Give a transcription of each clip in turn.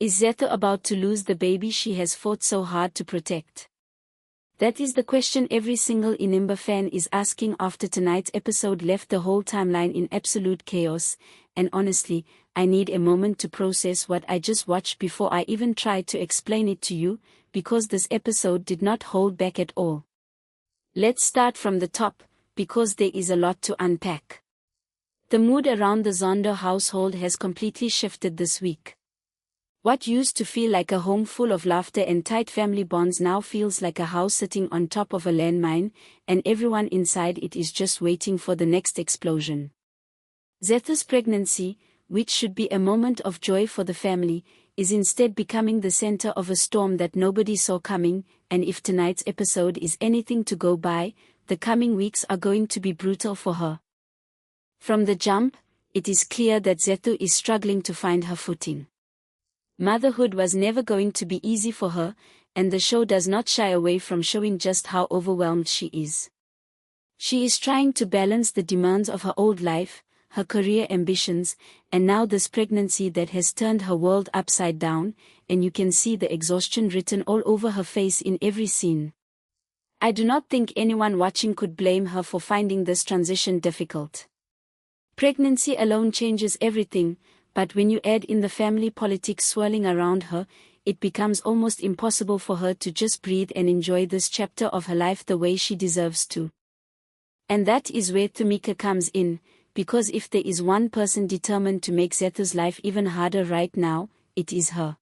Is Zethu about to lose the baby she has fought so hard to protect? That is the question every single Inimba fan is asking after tonight's episode left the whole timeline in absolute chaos, and honestly, I need a moment to process what I just watched before I even try to explain it to you, because this episode did not hold back at all. Let's start from the top, because there is a lot to unpack. The mood around the Zondo household has completely shifted this week. What used to feel like a home full of laughter and tight family bonds now feels like a house sitting on top of a landmine, and everyone inside it is just waiting for the next explosion. Zethu's pregnancy, which should be a moment of joy for the family, is instead becoming the center of a storm that nobody saw coming, and if tonight's episode is anything to go by, the coming weeks are going to be brutal for her. From the jump, it is clear that Zethu is struggling to find her footing. Motherhood was never going to be easy for her, and the show does not shy away from showing just how overwhelmed she is. She is trying to balance the demands of her old life, her career ambitions, and now this pregnancy that has turned her world upside down, and you can see the exhaustion written all over her face in every scene. I do not think anyone watching could blame her for finding this transition difficult. Pregnancy alone changes everything, but when you add in the family politics swirling around her, it becomes almost impossible for her to just breathe and enjoy this chapter of her life the way she deserves to. And that is where Tamika comes in, because if there is one person determined to make Zethu's life even harder right now, it is her.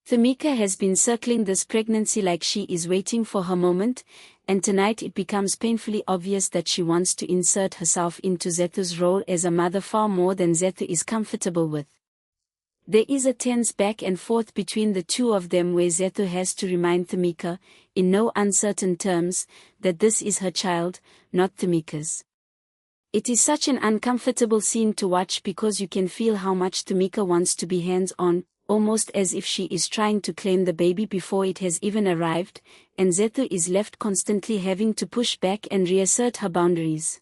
Tamika has been circling this pregnancy like she is waiting for her moment, and tonight it becomes painfully obvious that she wants to insert herself into Zethu's role as a mother far more than Zethu is comfortable with. There is a tense back and forth between the two of them where Zethu has to remind Tamika, in no uncertain terms, that this is her child, not Tamika's. It is such an uncomfortable scene to watch because you can feel how much Tamika wants to be hands-on, almost as if she is trying to claim the baby before it has even arrived, and Zethu is left constantly having to push back and reassert her boundaries.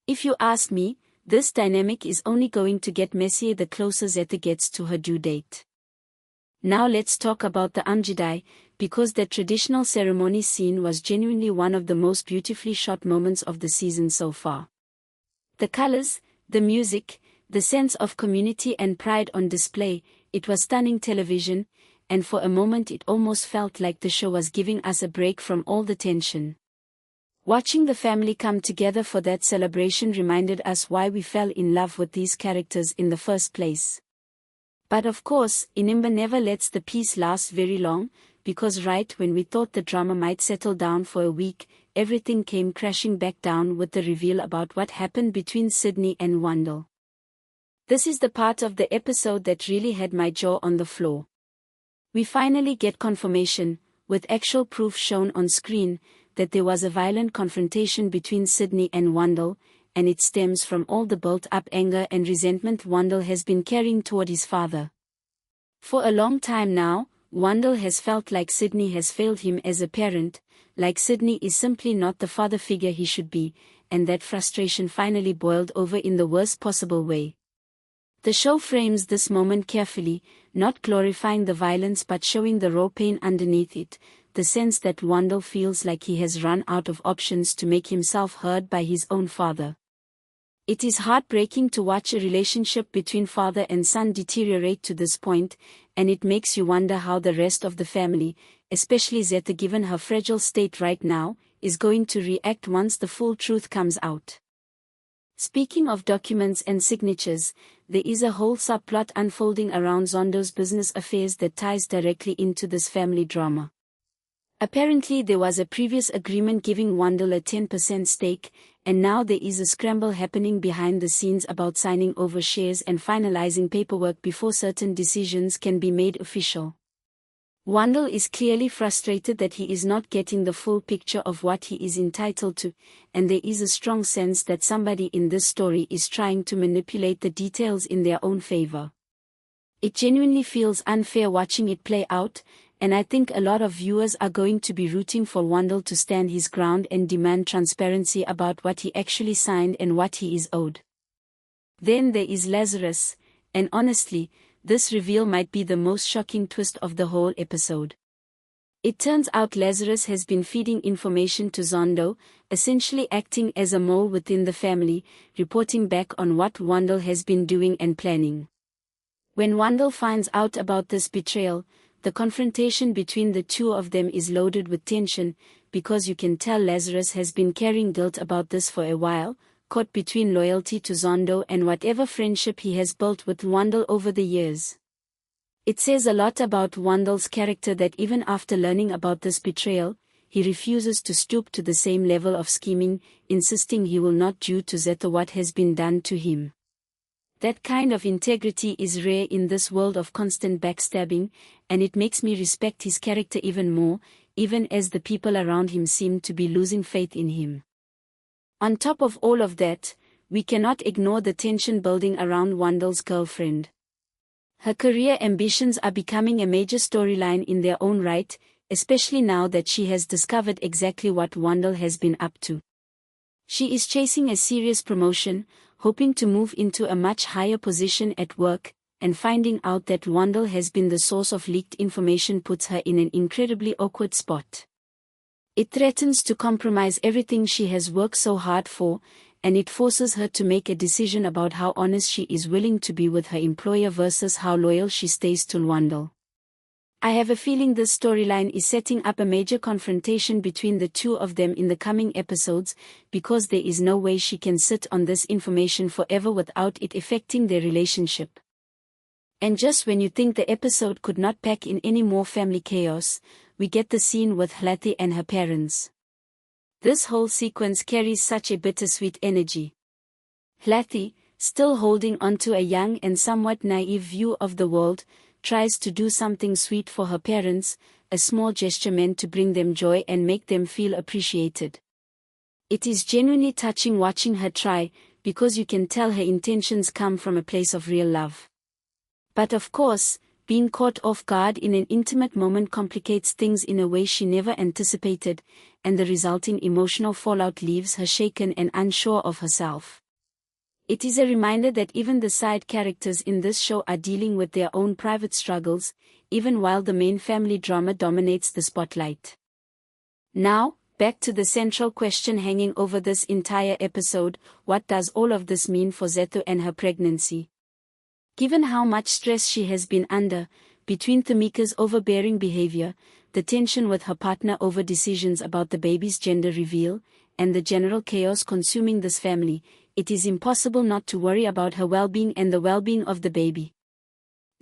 If you ask me, this dynamic is only going to get messier the closer Zethu gets to her due date. Now let's talk about the Amjidai, because the traditional ceremony scene was genuinely one of the most beautifully shot moments of the season so far. The colors, the music, the sense of community and pride on display, it was stunning television, and for a moment it almost felt like the show was giving us a break from all the tension. Watching the family come together for that celebration reminded us why we fell in love with these characters in the first place. But of course, Inimba never lets the peace last very long, because right when we thought the drama might settle down for a week, everything came crashing back down with the reveal about what happened between Sydney and Wandel. This is the part of the episode that really had my jaw on the floor. We finally get confirmation, with actual proof shown on screen, that there was a violent confrontation between Sydney and Wandel, and it stems from all the built-up anger and resentment Wandel has been carrying toward his father. For a long time now, Wandel has felt like Sydney has failed him as a parent, like Sydney is simply not the father figure he should be, and that frustration finally boiled over in the worst possible way. The show frames this moment carefully, not glorifying the violence but showing the raw pain underneath it, the sense that Wandel feels like he has run out of options to make himself heard by his own father. It is heartbreaking to watch a relationship between father and son deteriorate to this point, and it makes you wonder how the rest of the family, especially Zethu given her fragile state right now, is going to react once the full truth comes out. Speaking of documents and signatures, there is a whole subplot unfolding around Zondo's business affairs that ties directly into this family drama. Apparently there was a previous agreement giving Wandel a 10% stake, and now there is a scramble happening behind the scenes about signing over shares and finalizing paperwork before certain decisions can be made official. Wandel is clearly frustrated that he is not getting the full picture of what he is entitled to, and there is a strong sense that somebody in this story is trying to manipulate the details in their own favor. It genuinely feels unfair watching it play out, and I think a lot of viewers are going to be rooting for Wandel to stand his ground and demand transparency about what he actually signed and what he is owed. Then there is Lazarus, and honestly, this reveal might be the most shocking twist of the whole episode. It turns out Lazarus has been feeding information to Zondo, essentially acting as a mole within the family, reporting back on what Wandel has been doing and planning. When Wandel finds out about this betrayal, the confrontation between the two of them is loaded with tension, because you can tell Lazarus has been carrying guilt about this for a while, caught between loyalty to Zondo and whatever friendship he has built with Wandel over the years. It says a lot about Wandel's character that even after learning about this betrayal, he refuses to stoop to the same level of scheming, insisting he will not do to Zethu what has been done to him. That kind of integrity is rare in this world of constant backstabbing, and it makes me respect his character even more, even as the people around him seem to be losing faith in him. On top of all of that, we cannot ignore the tension building around Wandel's girlfriend. Her career ambitions are becoming a major storyline in their own right, especially now that she has discovered exactly what Wandel has been up to. She is chasing a serious promotion, hoping to move into a much higher position at work, and finding out that Wandel has been the source of leaked information puts her in an incredibly awkward spot. It threatens to compromise everything she has worked so hard for, and it forces her to make a decision about how honest she is willing to be with her employer versus how loyal she stays to Wandel. I have a feeling this storyline is setting up a major confrontation between the two of them in the coming episodes, because there is no way she can sit on this information forever without it affecting their relationship. And just when you think the episode could not pack in any more family chaos, we get the scene with Hlathi and her parents. This whole sequence carries such a bittersweet energy. Hlathi, still holding onto a young and somewhat naive view of the world, tries to do something sweet for her parents, a small gesture meant to bring them joy and make them feel appreciated. It is genuinely touching watching her try, because you can tell her intentions come from a place of real love. But of course, being caught off guard in an intimate moment complicates things in a way she never anticipated, and the resulting emotional fallout leaves her shaken and unsure of herself. It is a reminder that even the side characters in this show are dealing with their own private struggles, even while the main family drama dominates the spotlight. Now, back to the central question hanging over this entire episode: what does all of this mean for Zethu and her pregnancy? Given how much stress she has been under, between Tamika's overbearing behavior, the tension with her partner over decisions about the baby's gender reveal, and the general chaos consuming this family, it is impossible not to worry about her well-being and the well-being of the baby.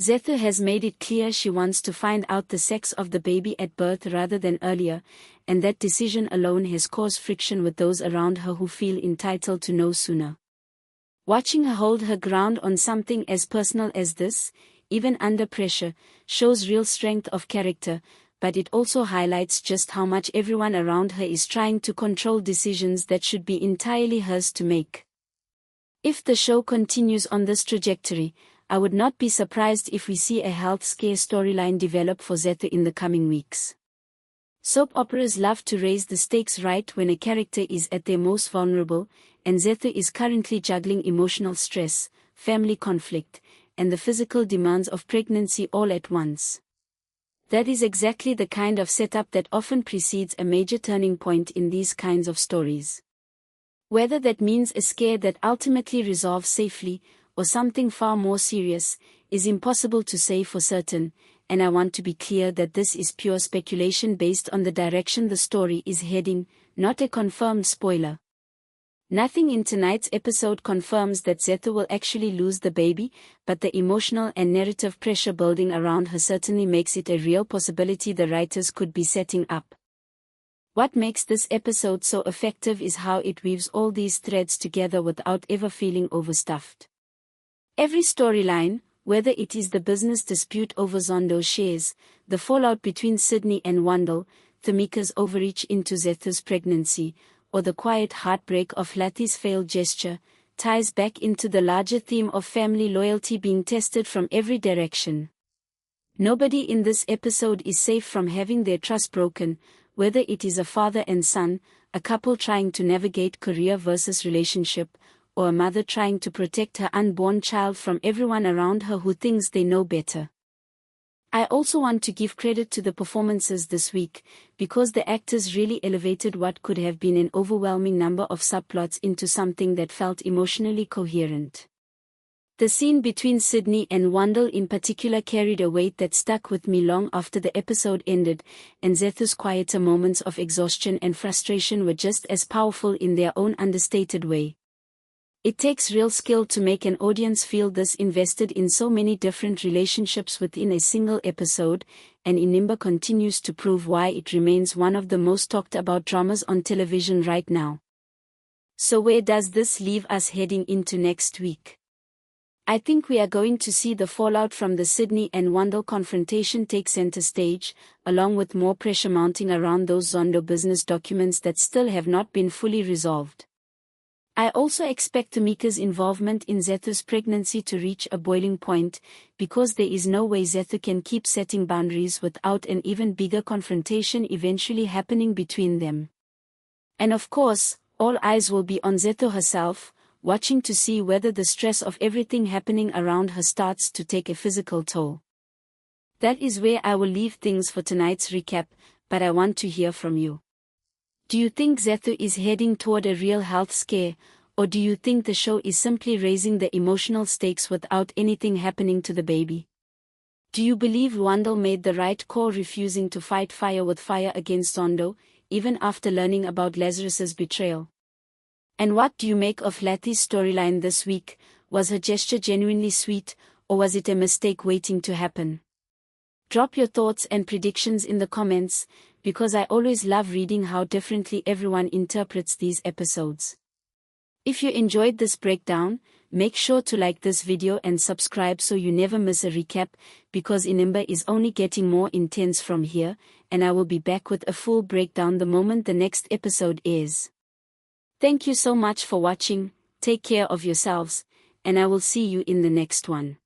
Zethu has made it clear she wants to find out the sex of the baby at birth rather than earlier, and that decision alone has caused friction with those around her who feel entitled to know sooner. Watching her hold her ground on something as personal as this, even under pressure, shows real strength of character, but it also highlights just how much everyone around her is trying to control decisions that should be entirely hers to make. If the show continues on this trajectory, I would not be surprised if we see a health scare storyline develop for Zethu in the coming weeks. Soap operas love to raise the stakes right when a character is at their most vulnerable, and Zethu is currently juggling emotional stress, family conflict, and the physical demands of pregnancy all at once. That is exactly the kind of setup that often precedes a major turning point in these kinds of stories. Whether that means a scare that ultimately resolves safely, or something far more serious, is impossible to say for certain, and I want to be clear that this is pure speculation based on the direction the story is heading, not a confirmed spoiler. Nothing in tonight's episode confirms that Zethu will actually lose the baby, but the emotional and narrative pressure building around her certainly makes it a real possibility the writers could be setting up. What makes this episode so effective is how it weaves all these threads together without ever feeling overstuffed. Every storyline, whether it is the business dispute over Zondo's shares, the fallout between Sydney and Wandel, Tamika's overreach into Zethu's pregnancy, or the quiet heartbreak of Hlathi's failed gesture, ties back into the larger theme of family loyalty being tested from every direction. Nobody in this episode is safe from having their trust broken, whether it is a father and son, a couple trying to navigate career versus relationship, or a mother trying to protect her unborn child from everyone around her who thinks they know better. I also want to give credit to the performances this week, because the actors really elevated what could have been an overwhelming number of subplots into something that felt emotionally coherent. The scene between Sydney and Wandel in particular carried a weight that stuck with me long after the episode ended, and Zethu's quieter moments of exhaustion and frustration were just as powerful in their own understated way. It takes real skill to make an audience feel this invested in so many different relationships within a single episode, and Inimba continues to prove why it remains one of the most talked about dramas on television right now. So where does this leave us heading into next week? I think we are going to see the fallout from the Sydney and Wandel confrontation take center stage, along with more pressure mounting around those Zondo business documents that still have not been fully resolved. I also expect Tamika's involvement in Zethu's pregnancy to reach a boiling point, because there is no way Zethu can keep setting boundaries without an even bigger confrontation eventually happening between them. And of course, all eyes will be on Zethu herself, watching to see whether the stress of everything happening around her starts to take a physical toll. That is where I will leave things for tonight's recap, but I want to hear from you. Do you think Zethu is heading toward a real health scare, or do you think the show is simply raising the emotional stakes without anything happening to the baby? Do you believe Wandel made the right call refusing to fight fire with fire against Zondo, even after learning about Lazarus's betrayal? And what do you make of Lathy's storyline this week? Was her gesture genuinely sweet, or was it a mistake waiting to happen? Drop your thoughts and predictions in the comments, because I always love reading how differently everyone interprets these episodes. If you enjoyed this breakdown, make sure to like this video and subscribe so you never miss a recap, because Inimba is only getting more intense from here, and I will be back with a full breakdown the moment the next episode airs. Thank you so much for watching, take care of yourselves, and I will see you in the next one.